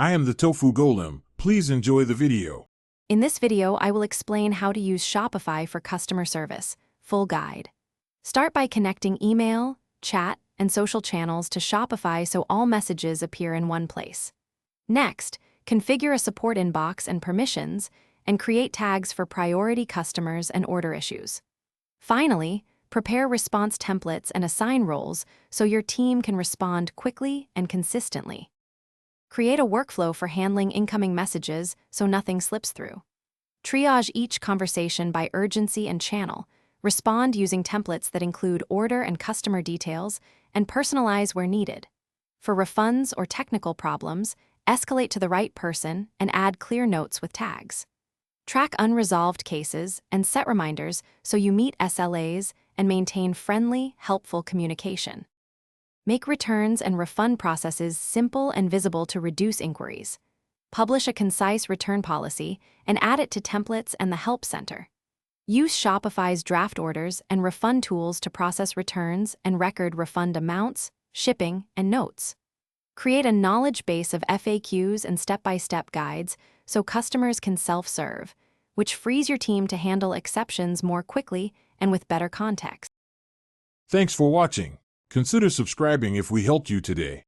I am the Tofu Golem. Please enjoy the video. In this video, I will explain how to use Shopify for customer service. Full guide. Start by connecting email, chat, and social channels to Shopify so all messages appear in one place. Next, configure a support inbox and permissions, and create tags for priority customers and order issues. Finally, prepare response templates and assign roles so your team can respond quickly and consistently. Create a workflow for handling incoming messages so nothing slips through. Triage each conversation by urgency and channel. Respond using templates that include order and customer details, and personalize where needed. For refunds or technical problems, escalate to the right person and add clear notes with tags. Track unresolved cases and set reminders so you meet SLAs and maintain friendly, helpful communication. Make returns and refund processes simple and visible to reduce inquiries. Publish a concise return policy and add it to templates and the Help Center. Use Shopify's draft orders and refund tools to process returns and record refund amounts, shipping, and notes. Create a knowledge base of FAQs and step-by-step guides so customers can self-serve, which frees your team to handle exceptions more quickly and with better context. Thanks for watching. Consider subscribing if we helped you today.